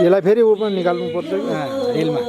यसलाई फेरि उपमा निकाल्नु पर्छ कि रेलमा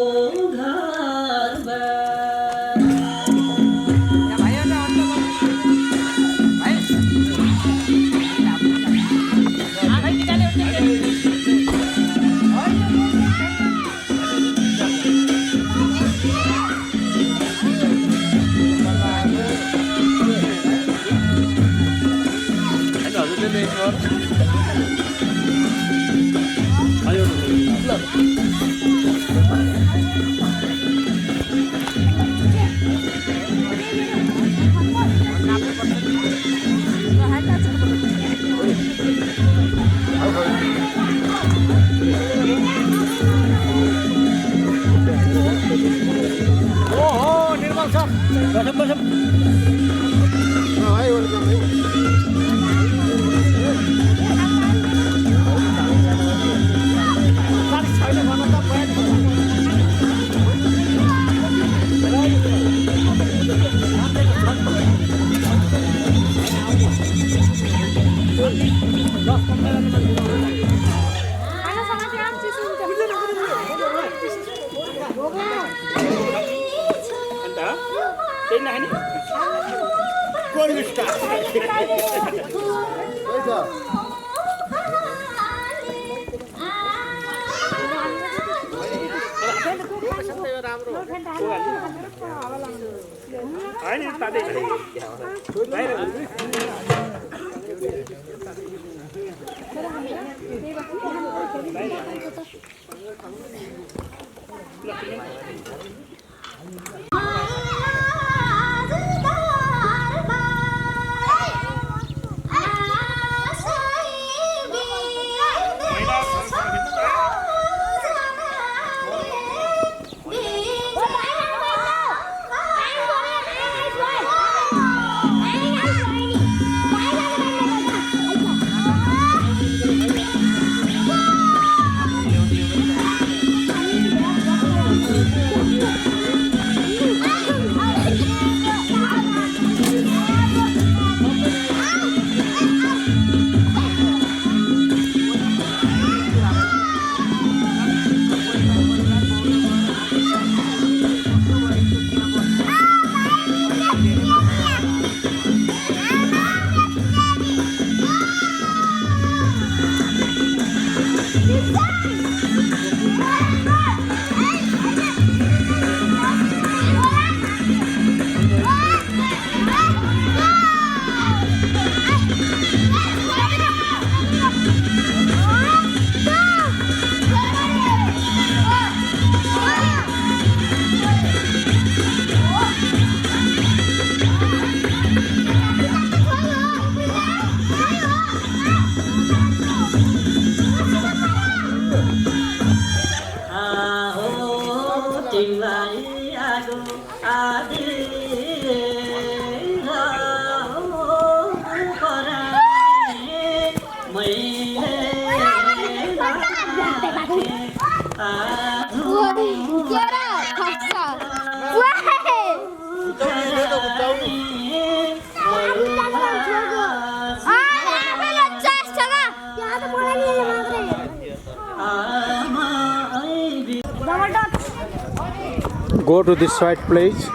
Go to this side, please.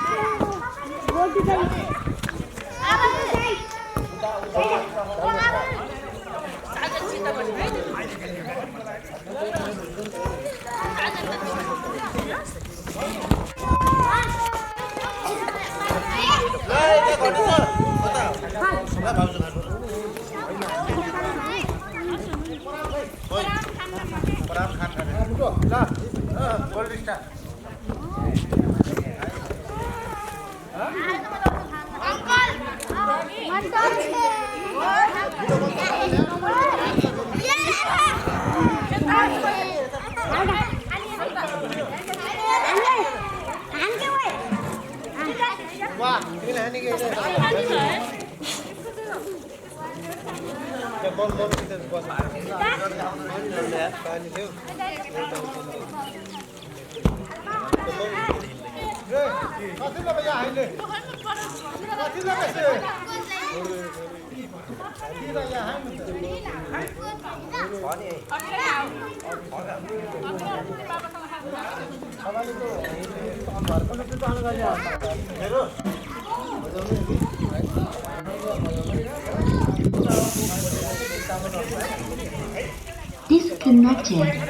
Disconnected.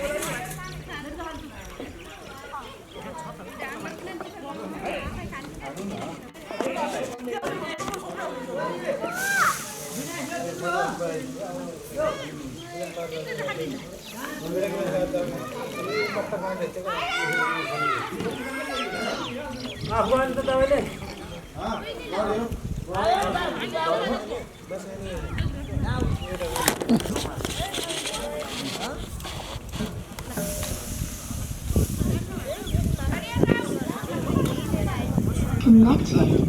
Connected.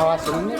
आवाज सुन्ने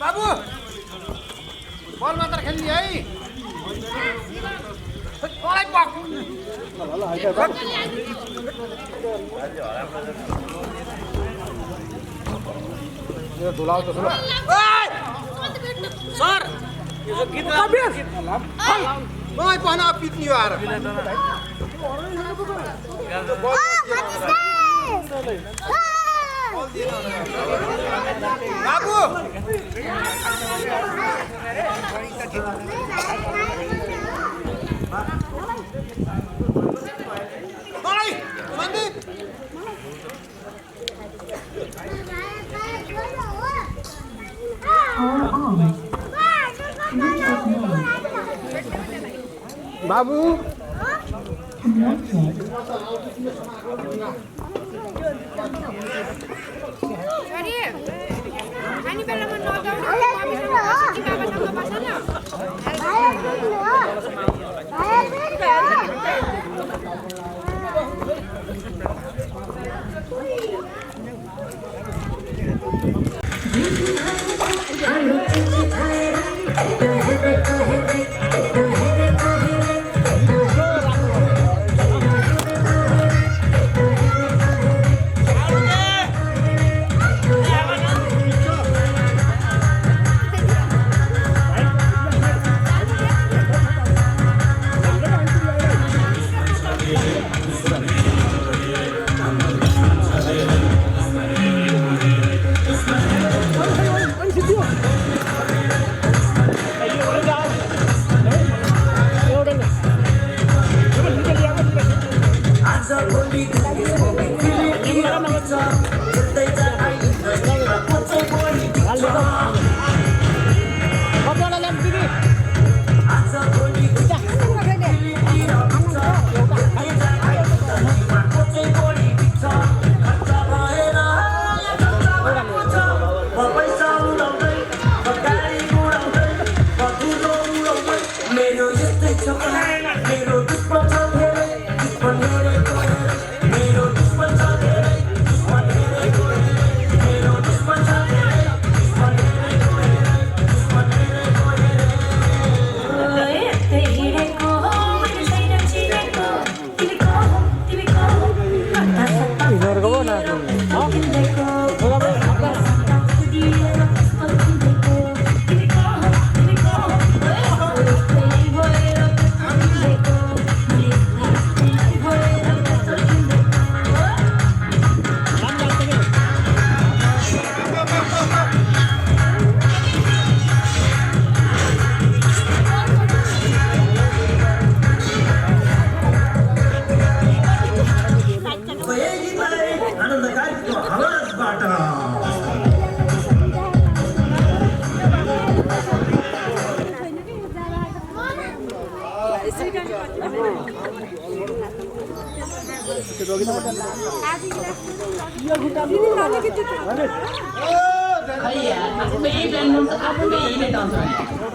बाबु बल मात्र खेल्ने है मलाई पक यो धुलाउ त धुला सर यो गीत मलाई पहना पिट्नी आएर बाबु मलाई सन्दीप बाबु खाने बेलामा नजाऊ बाबासँग बस न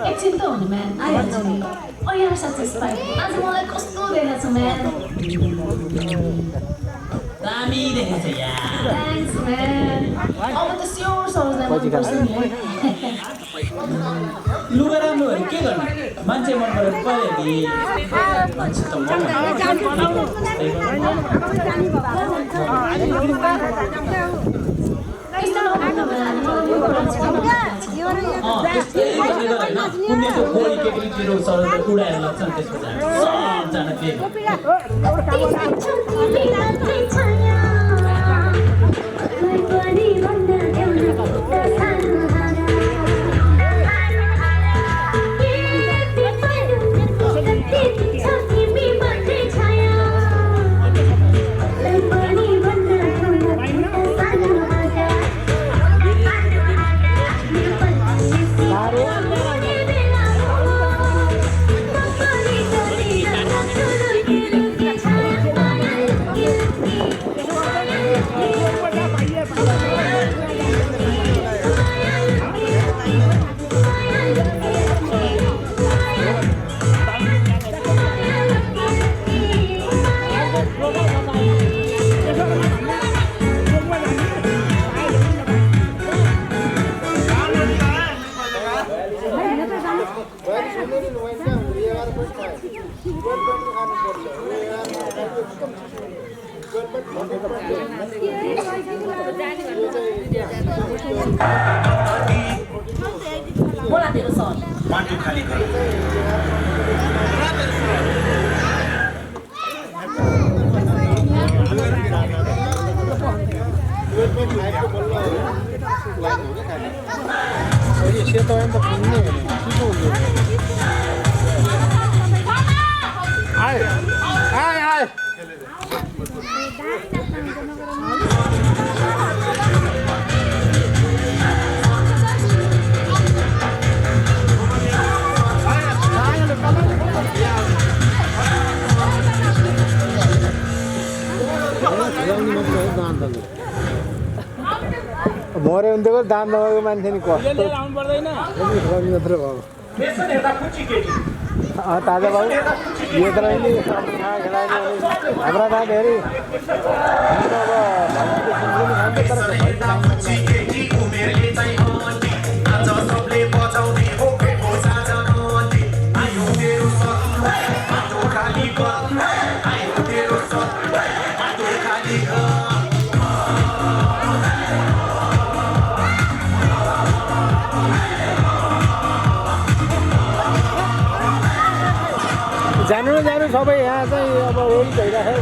एकछिन त हुनु म्यान आइहाल्छ नि यहाँ सटिस्फाइड आज मलाई कस्तो देखेको छ म्यान दामी देखेछ यार थ्याङ्क्स म्यान अब त स्योर सरोजलाई मनपर्छ नि लुगा राम्रो भयो के गर्नु मान्छे मन परेर पऱ्यो नि मान्छे त कुनै खोरी केटीतिर सरोजले उडाएर लग्छन् त्यसपछि सबजना फेरि बोला तेरो सर माटो खाली गर मर्यो भने त दाम नभएको मान्छे नि कस्तो लिएर आउनु पर्दैन मात्र भयो त्यसो हेर्दा कुची केटी ताजा भाउ यो त नि हाम्रा दाम हेरी जानु जानु सबै यहाँ चाहिँ अब रेडी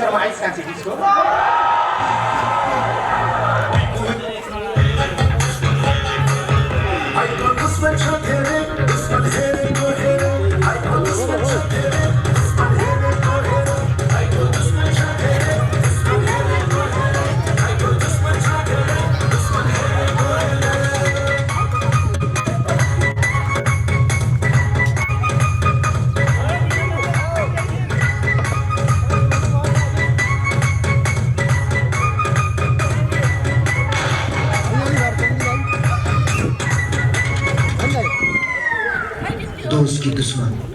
भइराखेको दोस्त की दुश्मन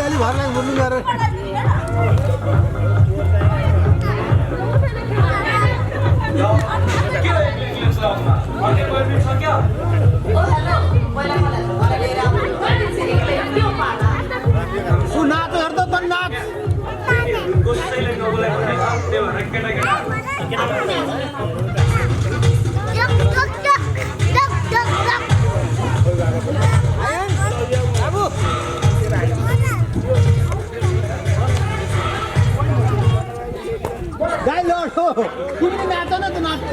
अलि भर्लाई घुम्नु गएर गाई लड्यो कुनै नाच न त नाच्छ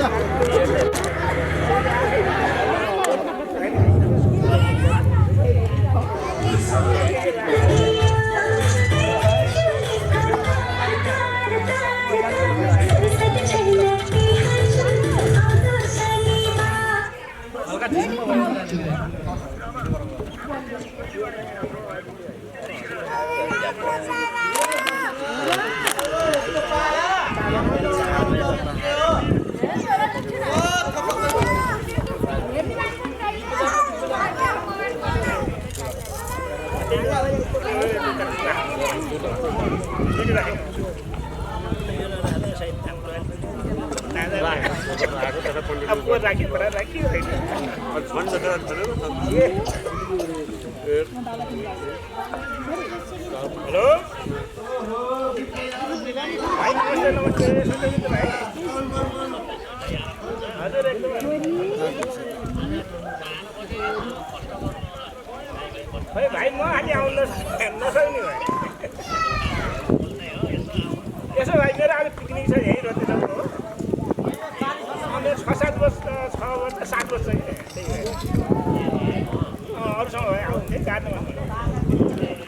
खै भाइ म अलि आउन नसक्ने भएँ यसो भाइ मेरो आज पिकनिक छ यहीँ रतिसम्म हो मेरो 6-7 वर्ष 7 वर्ष त्यही भएर अरूसँग भए आउने गाड्नु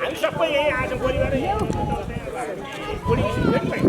हामी सबै यहीँ आएछौँ परिवार बुढी पनि पाइन्छ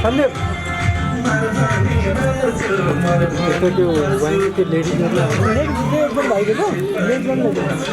सन्दीप यस्तो त्यो वाइनको त्यो लेडिजहरूलाई एकदम भाइको छ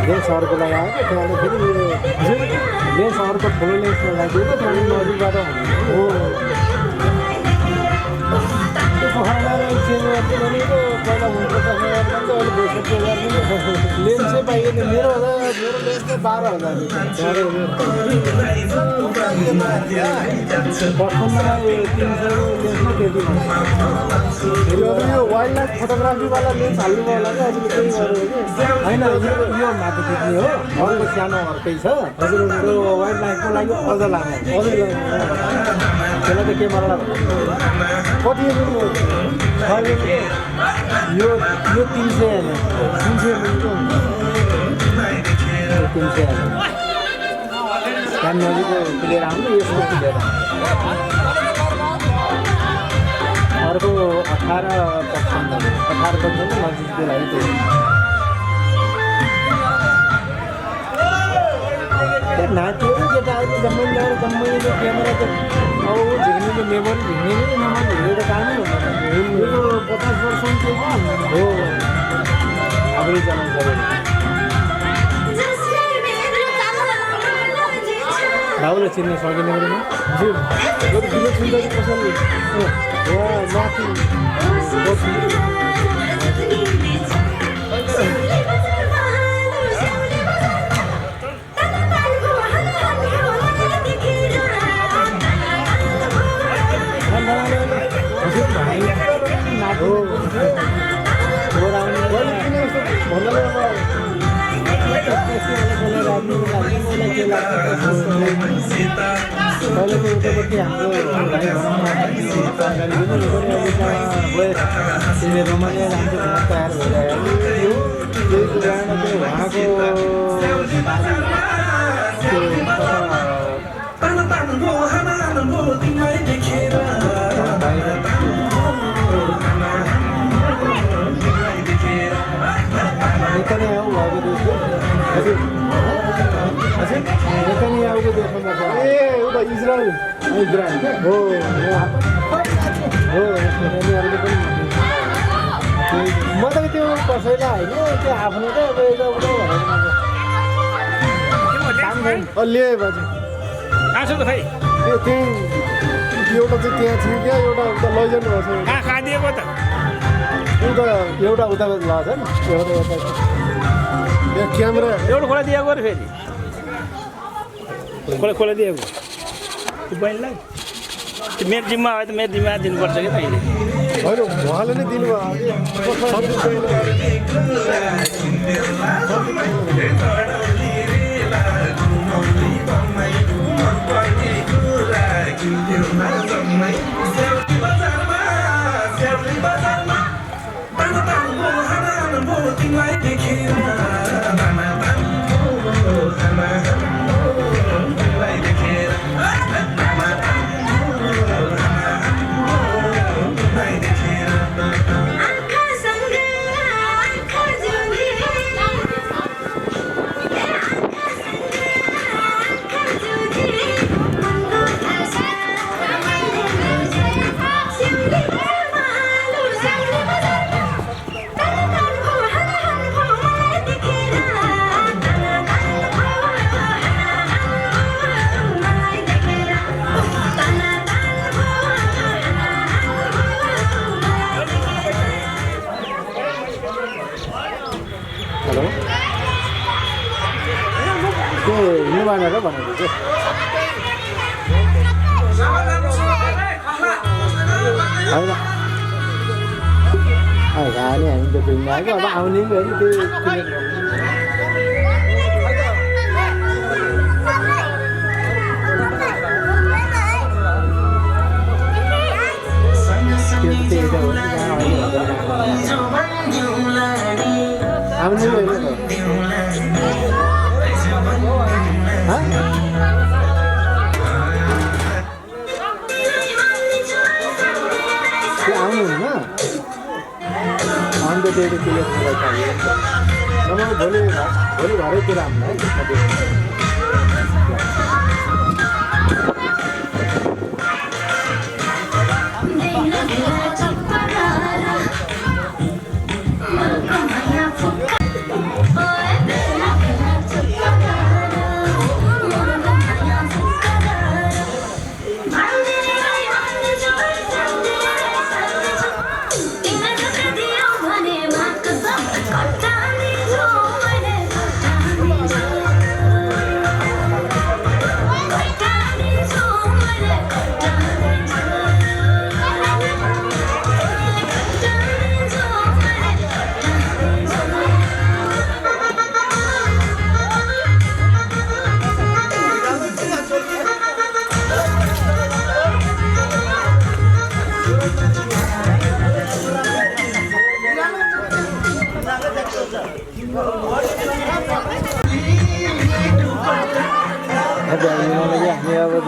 लेन्स अर्को लगायो त्यहाँदेखि फेरि लेन्स अर्को ठुलो लेन्स लगाइदिएको त्यहाँदेखि नजिकबाट हो त्यो पोखरालाई चेन्ज गर्छु भनेको पहिला हुन्छ त अहिले 62,000 लेन्स चाहिँ पाइएन मेरो लेन्स चाहिँ 12,000 बर्तनमा यो 300 लेन्समा त्यति फेरि अरू यो वाइल्ड लाइफ फोटोग्राफीवाला लेन्स हाल्नुभयो होला क्या अहिले त्यही गरेको कि होइन यो माथि खिच्ने हो अर्को सानो अर्कै छ हजुर त्यो वाइल्ड लाइफको लागि अझ लामो त्यसलाई त क्यामेरा कति यो 300 होइन 300 मिनटको 300 त्यहाँ नजिकको क्लियर आउनु यसको क्लियर अर्को 18% नजिकको लागि त्यही नाच्यो केटाहरू जम्मै ल्याएर जम्मैले क्यामेरा त अब झिक्नेले लेबर झिक्नेले नमाज हिँडेर कामै हुँदैन 50% हो आफूले चलाउनु पऱ्यो राहुले चिन्न सकिने कुरोमा हजुर यो बिलो सुन्दरी कसरी माथि पहिला उतापट्टि हाम्रो रोमानिया जान्छ तयार भइरहेको त्यही कुरामा त्यो उहाँको नेतान्याहुको देशमा छ ए उता इजरायल हो नेतान्याहुले पनि म त त्यो कसैलाई होइन त्यो आफ्नो त अब यताउता भनेर ल्याए बाजे कहाँ छ त भाइ त्यो त्यही एउटा चाहिँ त्यहाँ थियो क्या एउटा उता लैजानु भएको छ कहाँ दिएको त एउटा उता लगाएको छ नि एउटा यता क्यामेरा एउटा खोला दिएको अरे फेरि खोला दिएको त्यो बहिनीलाई त्यो मेरो जिम्मा भयो त मेरो जिम्मा दिनुपर्छ कि अहिले होइन उहाँले नै दिनुभयो भनेर भनेको चाहिँ होइन खाने हामी त घुम्न आएको अब आउने पनि होइन त्यो आउने होइन आउनुहुन्न अन्त त्यो क्लियर चाहियो नभए भोलि घरैतिर हामीलाई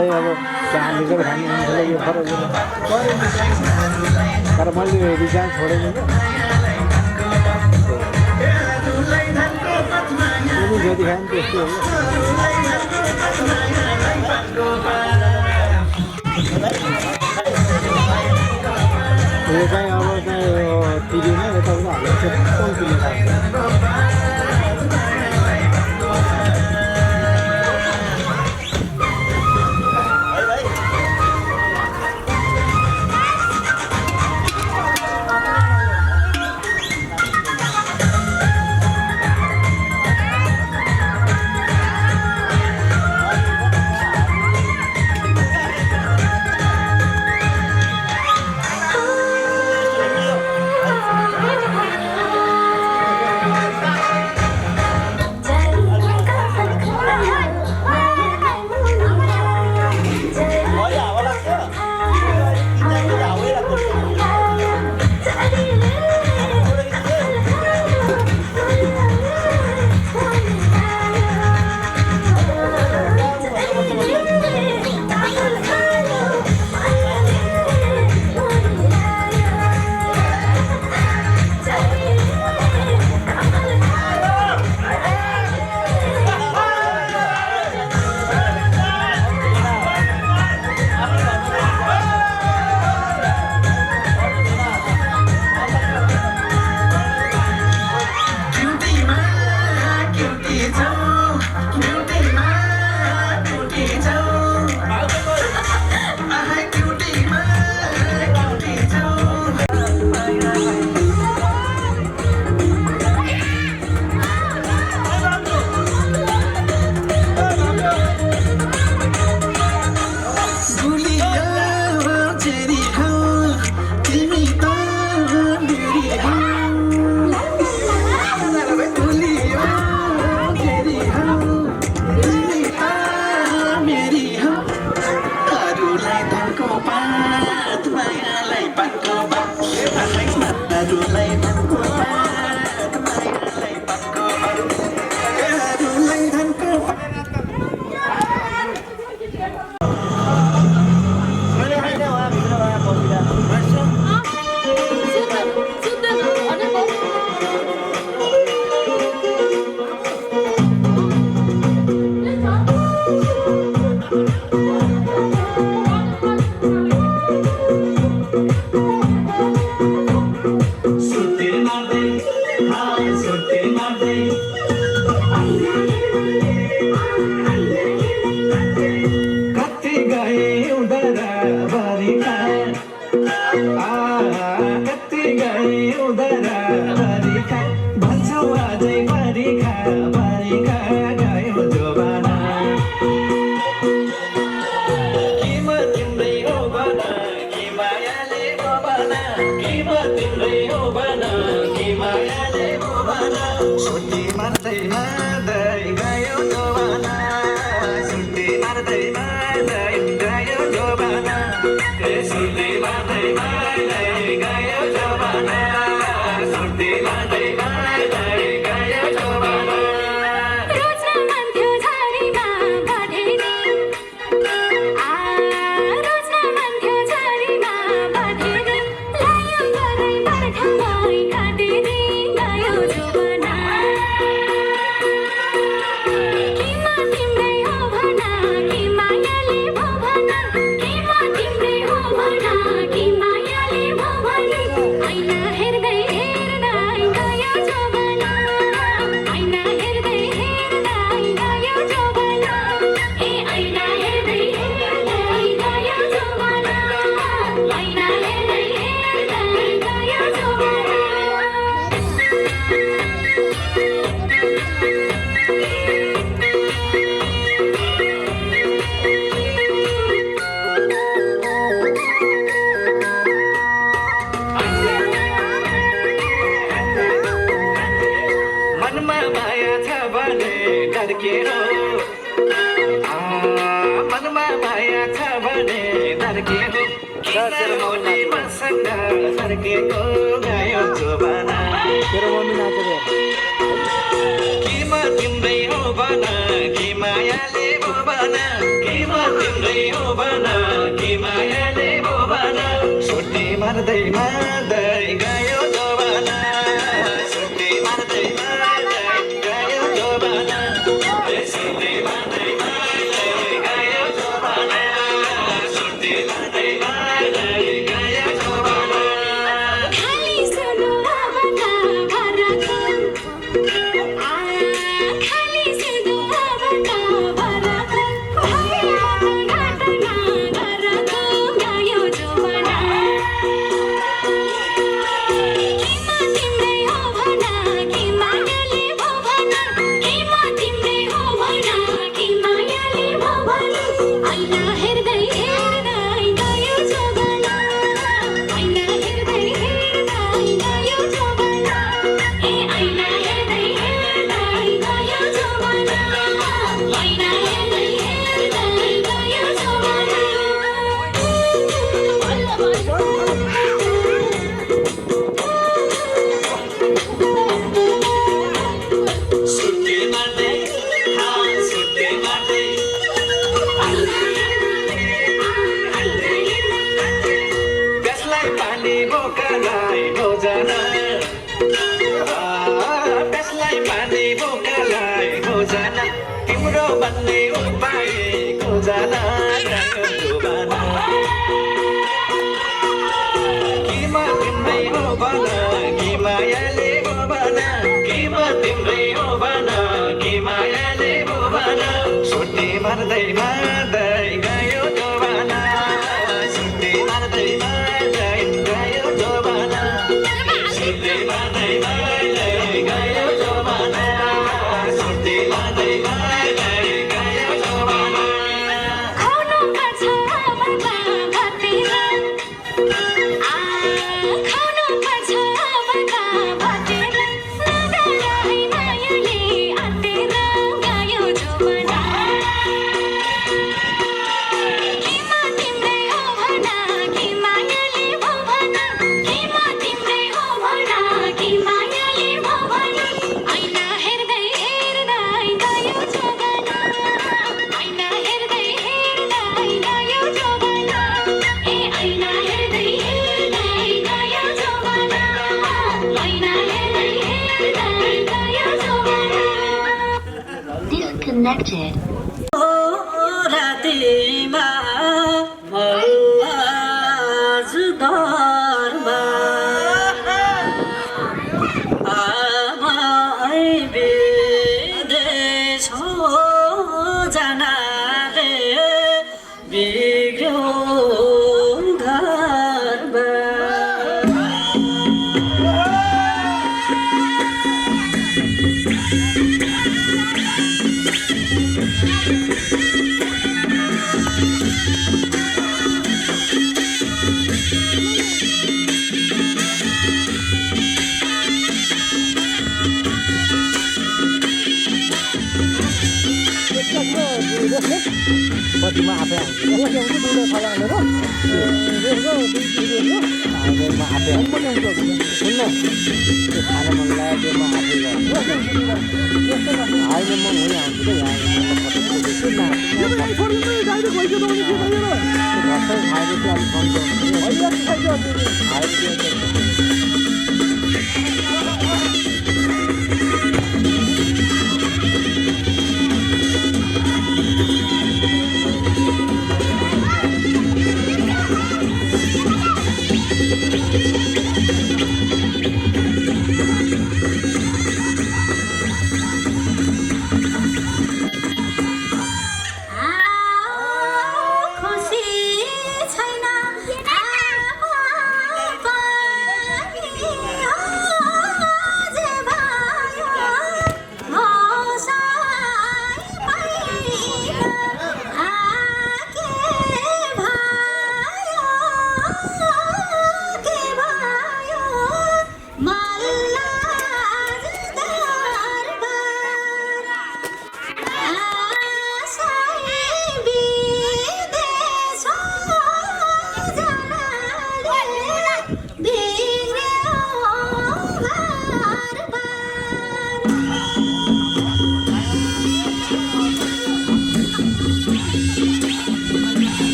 चाहिँ अब चहा लिएर खाने मान्छेलाई यो फरक हुँदैन तर मैले रिचार्ज छोडेको क्या जति खायो त्यस्तै हो यो चाहिँ अब चाहिँ टिभीमा यताउता हाल्छ कम्तीले खान्छ तेरो मम्मी नाचेको भन कि मायाले भो भन कि म तिम्रै हो भन कि मायाले भो भन सुटी मार्दै मार्दै गयो जवाना सुटी मार्दै मार्दै गयो जवाना सुटी मार्दै मार्दै गयो जवाना सुटी मार्दै मार्दै गयो जवाना खाली सुनो भना भरको खाली सुनो भना भरको घटना घरको गयो जवाना किमा तिम्रै हो भना कि मायाले भो भना किमा तिम्रै हो भना कि मायाले भो भना ऐना हेर्दै हेर्दै गयो जवाना ऐना हेर्दै हेर्दै गयो जवाना ए ऐना हेर्दै हेर्दै गयो जवाना ऐना हेर्दै हेर्दै गयो जवाना सुटी मार्दै सुटी मार्दै त्यसलाई पानी बोकालाई भोजन त्यसलाई पानी बोकालाई भोजन तिम्रो भन्ने उपाय खोजन गयो जुबाना कि म तिम्रै हो भन कि मायाले भो भन कि म तिम्रै हो भन कि मायाले भो भन सुटी मार्दै मार्दै गयो जवाना सुटी मार्दै मार्दै गयो जवाना सुटी मार्दै मार्दै गयो जवाना सुटी मार्दै मार्दै गयो जवाना खाउनु पर्छ बर्बा भतेर खाउनु पर्छ बर्बा भतेर नगर है मायाले आतेर गयो जवाना किमा तिम्रै हो भना कि मायाले भो भना किमा तिम्रै हो भना कि मायाले भो भना ऐना हेर्दै हेर्दै गयो जवाना ऐना हेर्दै हेर्दै गयो जवाना ए ऐना हेर्दै हेर्दै गयो जवाना ऐना हेर्दै हेर्दै गयो जवाना Disconnected. रातिमा मल्लाज दरमा आमाई विदेश हो जनाले बिग्र्यो घरमा पछिमा आफै आउँछ यसलाई के हुन्छ दुलो फला हालेर म आफै सुन्न त्यो खान मन लाग्यो म आफै गर्छु अहिले म हुँदै आउँछु त यहाँ खाएपछि अलिक खुसी छैन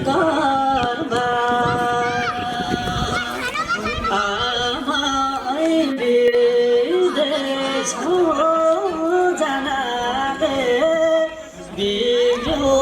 दरबार आमाई विदेश जानाले बिग्रियो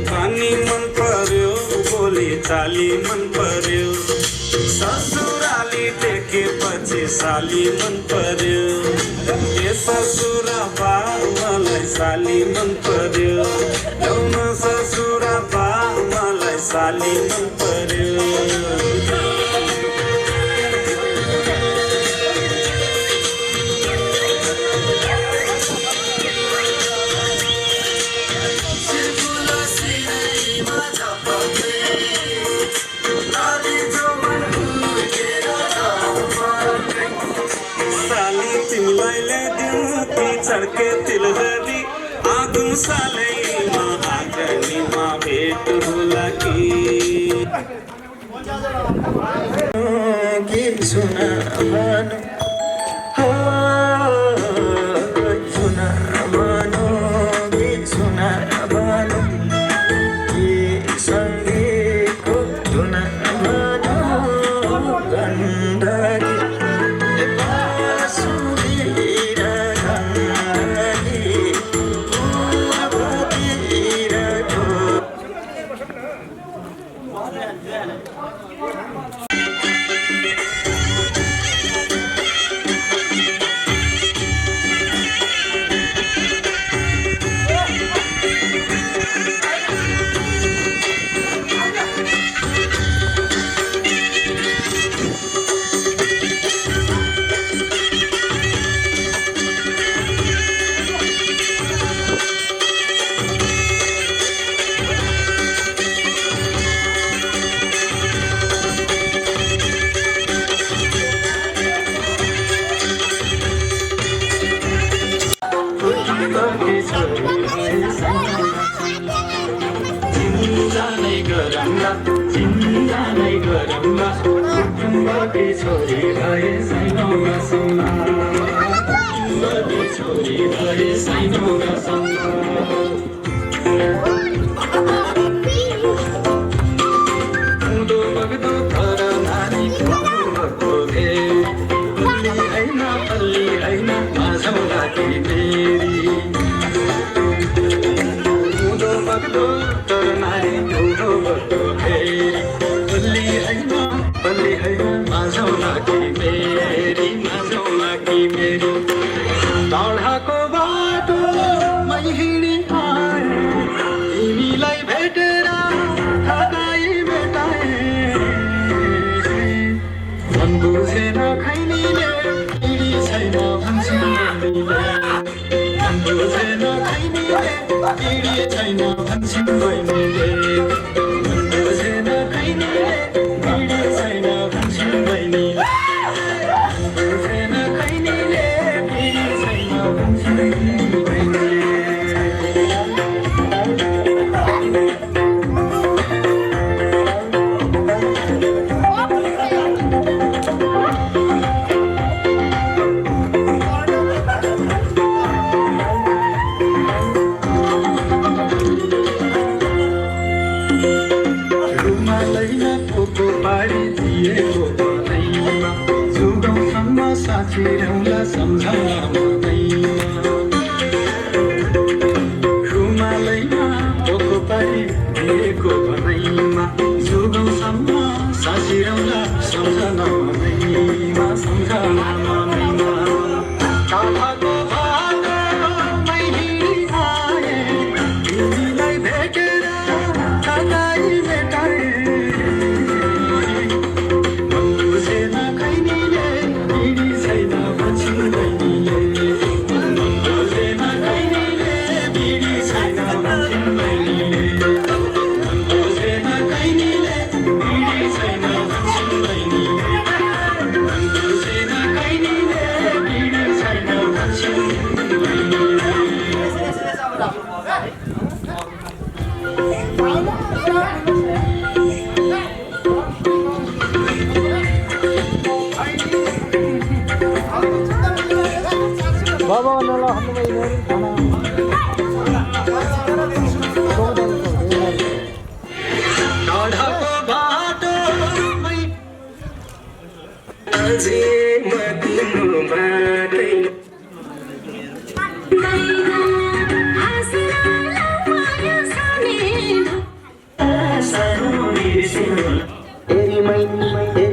पानी मन पर्यो बोली चाली मन पर्यो ससुराली देखेपछि साली मन पर्यो ए ससुरा बा मलाई साली मन पर्यो ल्याउन ससुरा बा मलाई साली मन पर्यो चढके तिलहरी आगुम सालैमा आगनीमा भेट होला कि सुना मानो सुना मानो कि सुना मानो कि सङ्गीतको सुना मानो गण्डकी छोरी भए साइनोमा सौना छोरी भए साइनोमा सौना उँधो बग्दो घर नानी भएको भे अलि होइन माझौला कि फेरि उँधो बग्दो घर नानी उँधो बग्दो फेरि अलि होइन माझौला कि मेरी टाढाको बाटो मै हिँडी आए बुझेन खैनीले पिडी छैन भन्छन् बहिनीले मन बुझेन खैनीले पिडी छैन भन्छन् बहिनीले मन बुझेन खैनीले पिडी छैन भन्छन् बहिनीले मन बुझेन खैनीले पिडी छैन भन्छन् बहिनीले साथीरौँला सम्झना मनैमा रुमालैमा पोको पारी दिएको भनैमा जुगौँसम्म साथीरौँला सम्झना मनैमा सम्झना मनैमा काठको भागमै हिँडी आए तिमीलाई भेटेर कतै भेटाए मन बुझेन खैनीले पिडी छैन भन्छन् बहिनीले मन बुझेन खैनीले पिडी छैन भन्छन् बहिनीले मन बुझेन खैनीले पिडी छैन भन्छन् बहिनीले मन बुझेन खैनीले पिडी छैन भन्छन् बहिनीले बाबा वाला हम लोग इधर खाना टाढाको बाटोमै अझै म तिम्रो बाटै सानो बिर्सिनु हेरी मैनी हेरी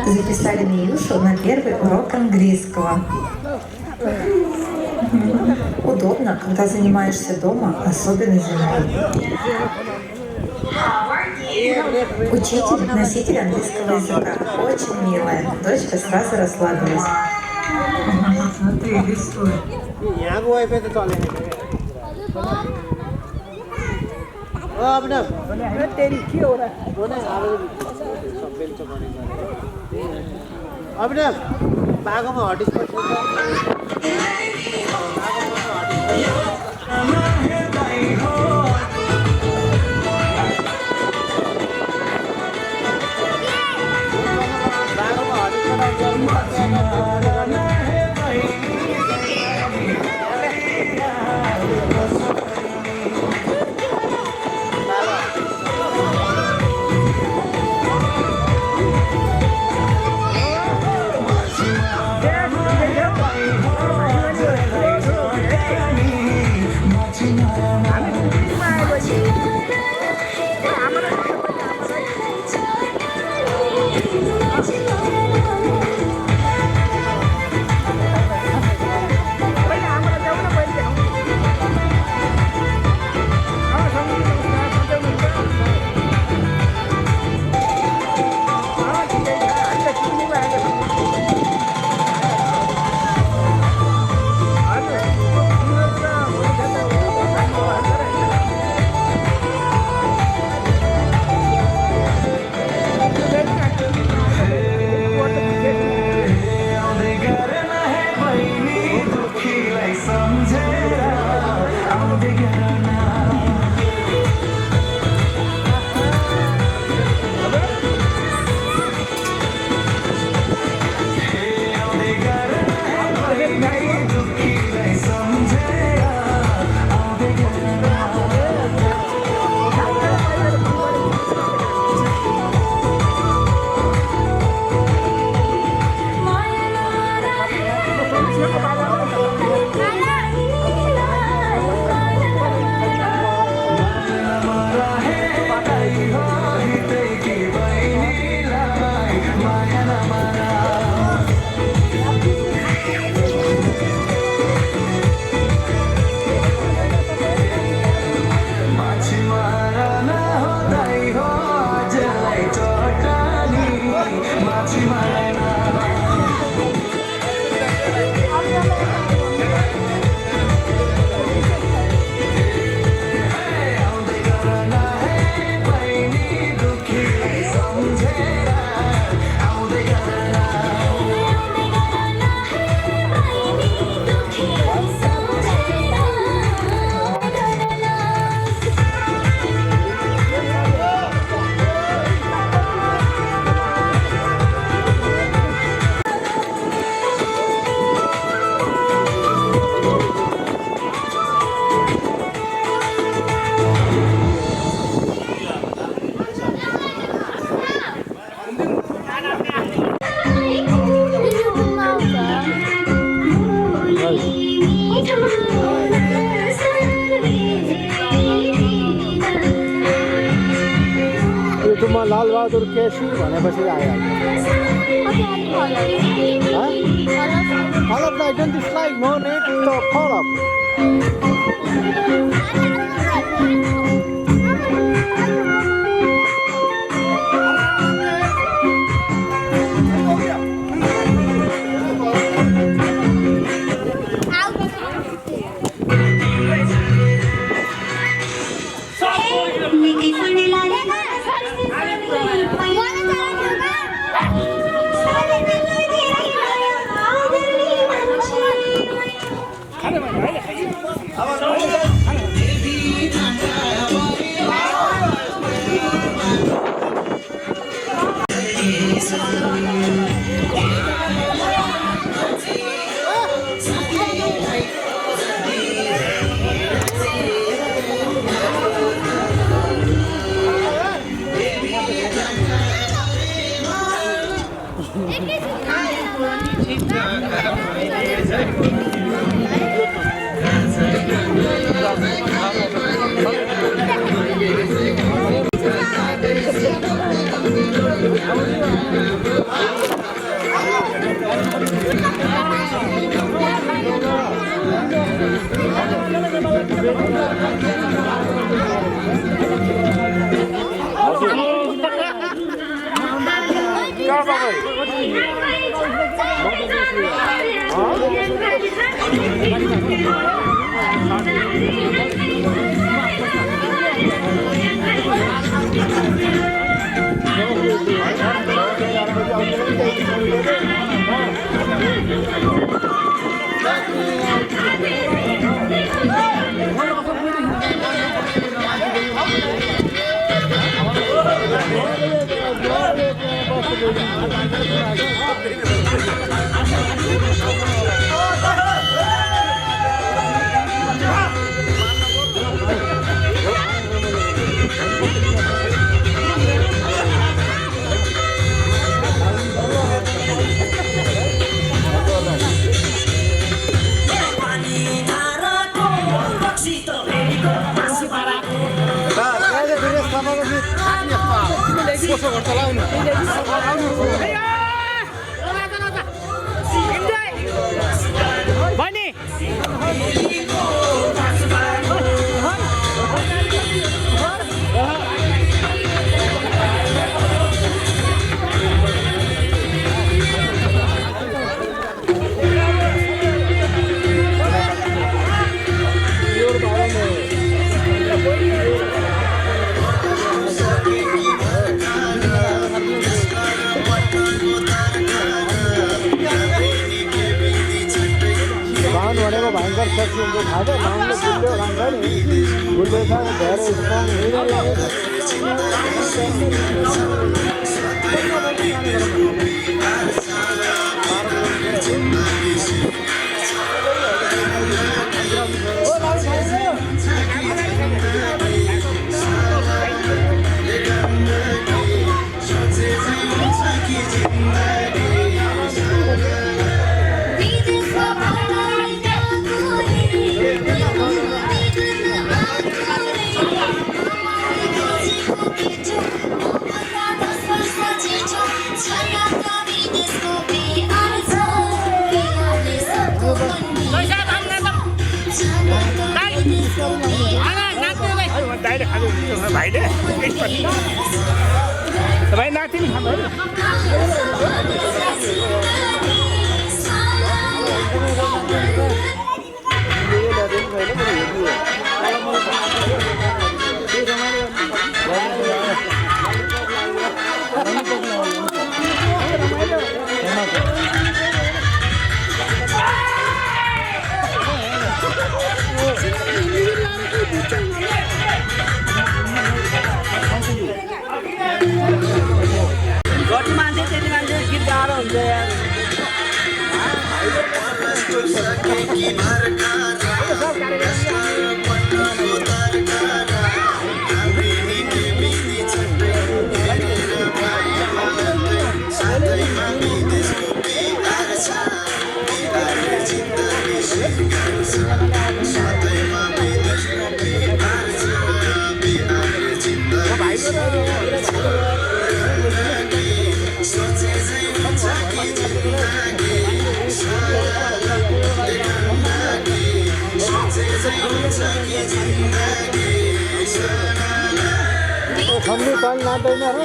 Записали Миюшу на первый урок английского. Удобно, когда занимаешься дома, особенно зимой. Учитель, носитель английского языка. Очень милая. Дочка сразу расслабилась. Смотри, рисует. अब न तेरी के हो रहा है बेल्छ गरेको अभिनव बाघमा हटिस्पट युट्युबमा लालबहादुर केसी भनेपछि आइहाल्छ follow up I don't dislike no need to follow up Thank you. भयङ्कर सेक्सी हुन्छ थाहा छ माउले गुल्यो खान्छ नि गुल्यो छ धेरै स्ट्रङ भाइले भाइ नाति पनि खानु घटी मान्छे त्यति मान्छे गीत गाह्रो हुन्छ यार सन्दीप पाल नाच्दैन र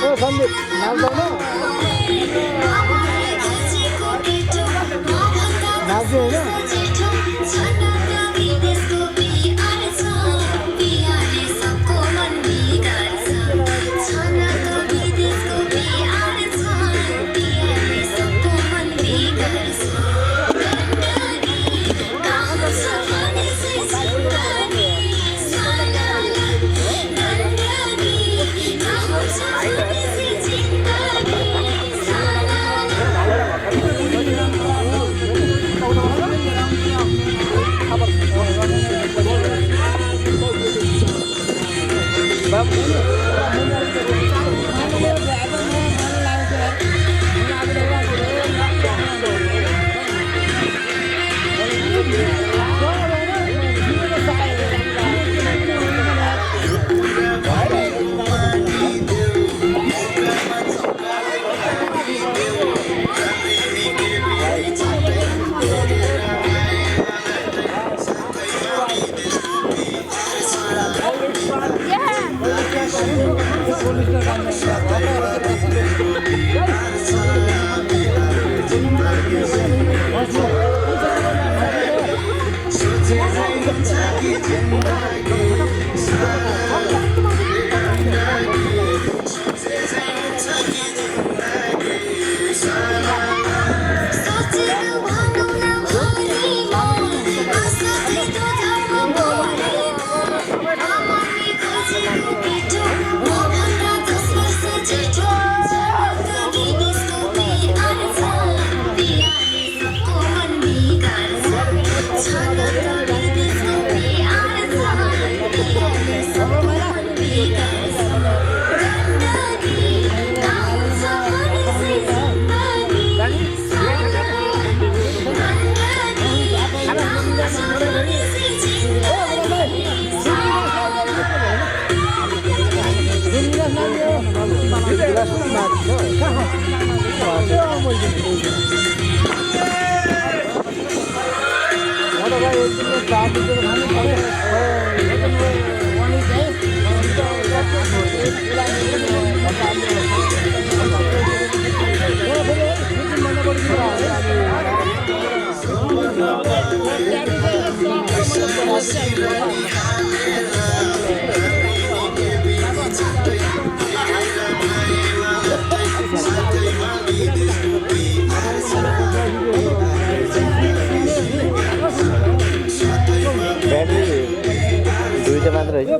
ओ सन्दीप नाच्दैन नाच्यो होइन ब्याट्री दुईटा मात्र है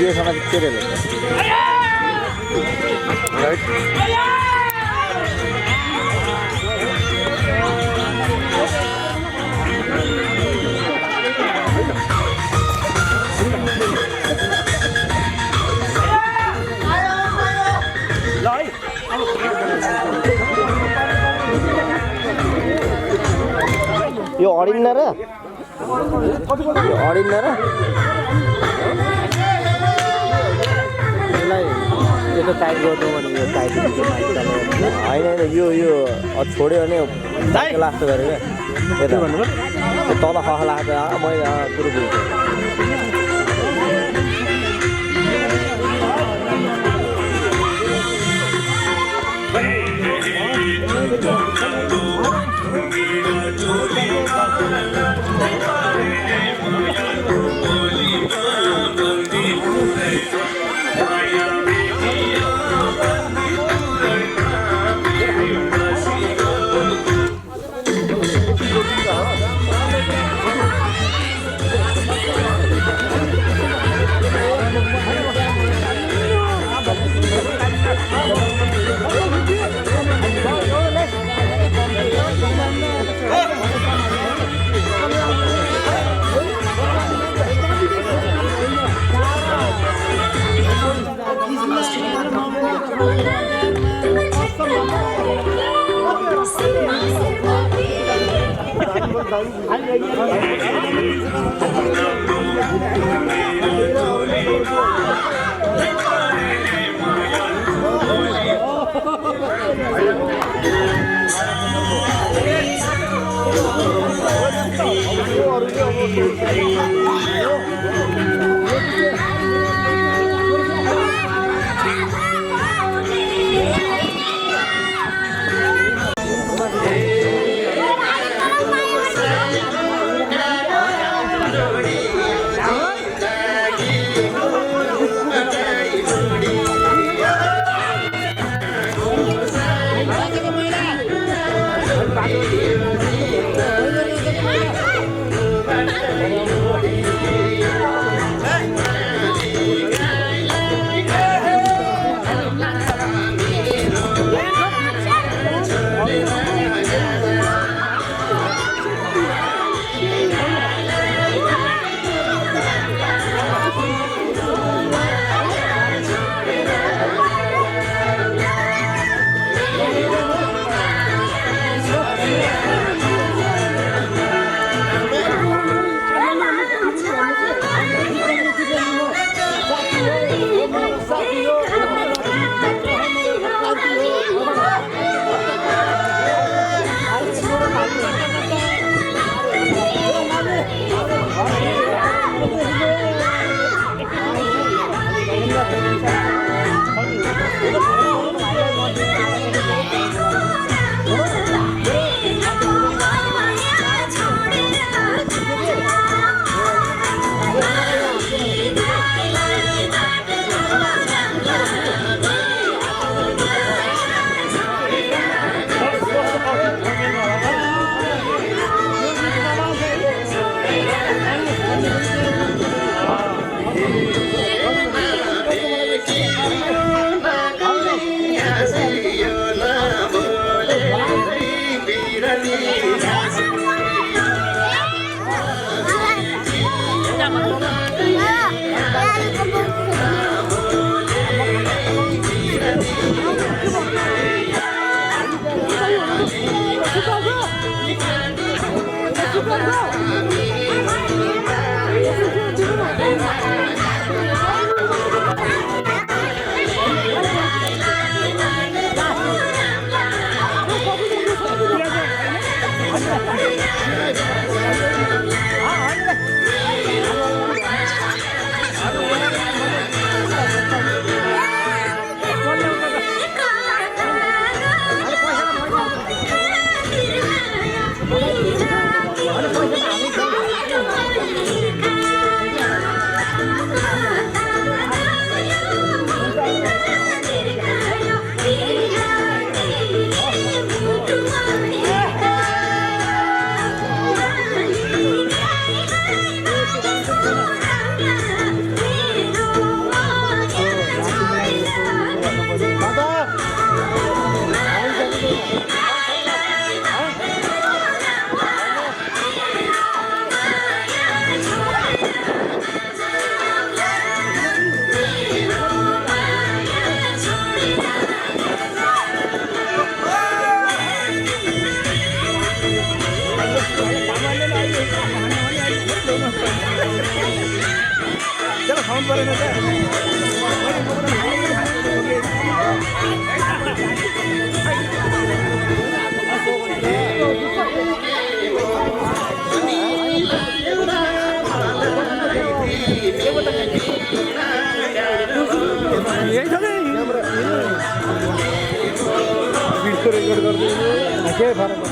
ये समझ के ले राइट यो अडिन्न र यो अडिन्न र यसलाई टाइट गर्नु भने यो टाइट होइन यो छोड्यो भने लास्ट गरेर यता भन्नुभयो तल खख लाग्छ मैले कुरो बुझ्छु के फरक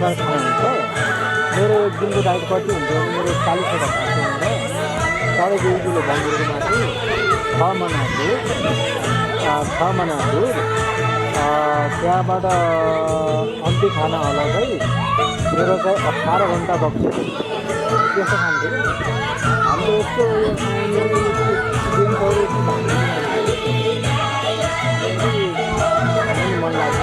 परिवार खानुहुन्छ मेरो एक दिनको डाइट कति हुन्छ भने मेरो 40वटा भात हुन्छ साढे 2 किलो भङ्गुरको मासु 6 मना दुध त्यहाँबाट अन्त्य खाना अलग्गै मेरो चाहिँ 18 घन्टा बग्छ त्यसो खान्थ्यो हाम्रो यस्तो मन लाग्छ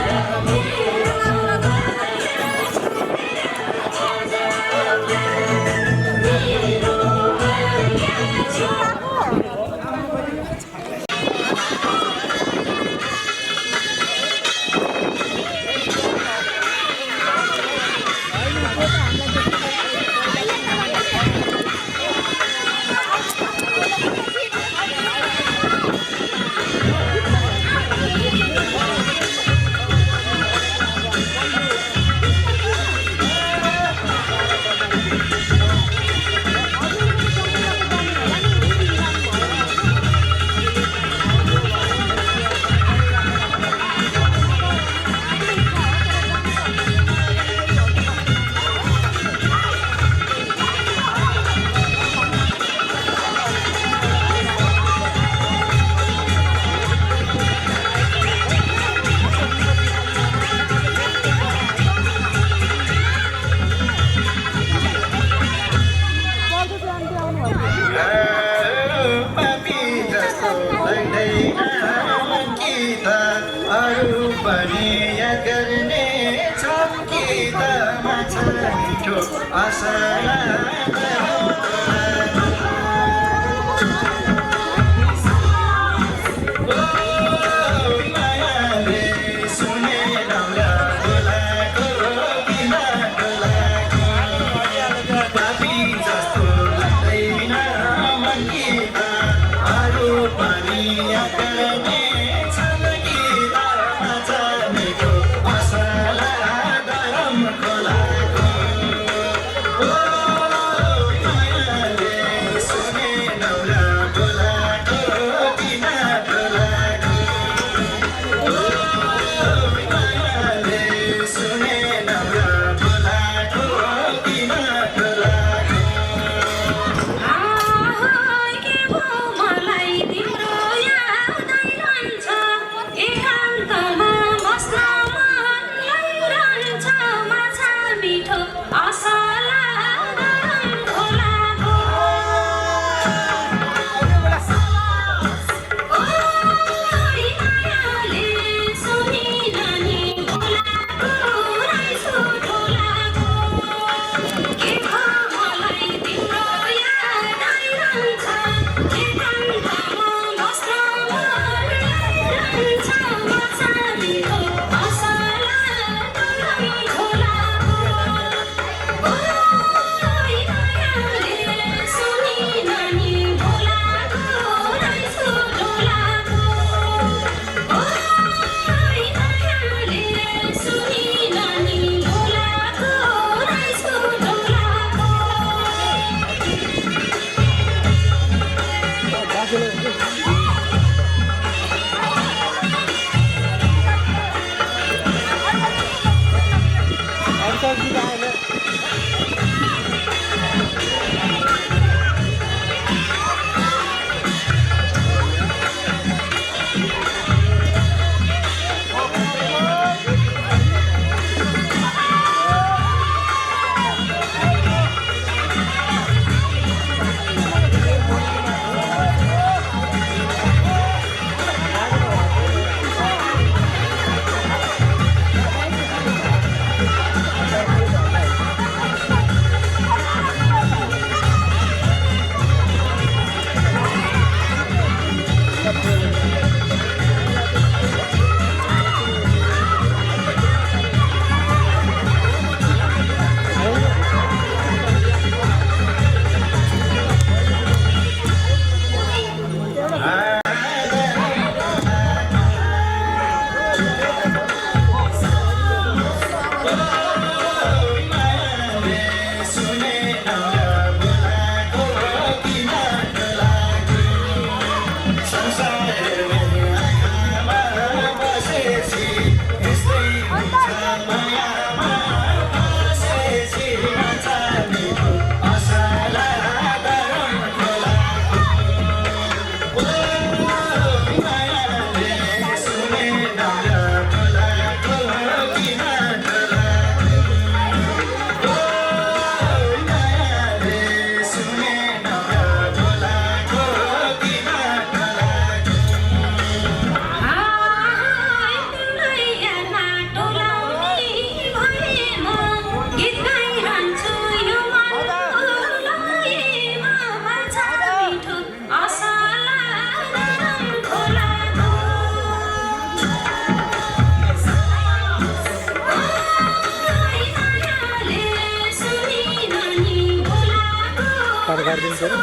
कान काटिदिन्छ अरे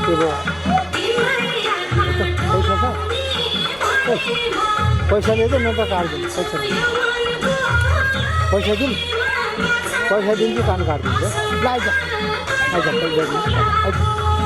के भयो पैसा छ पैसा दिएछ न त काटिदिन्छ पैसा दिन्छु कान काटिदिन्छ ल आइज पैसा दिन्छु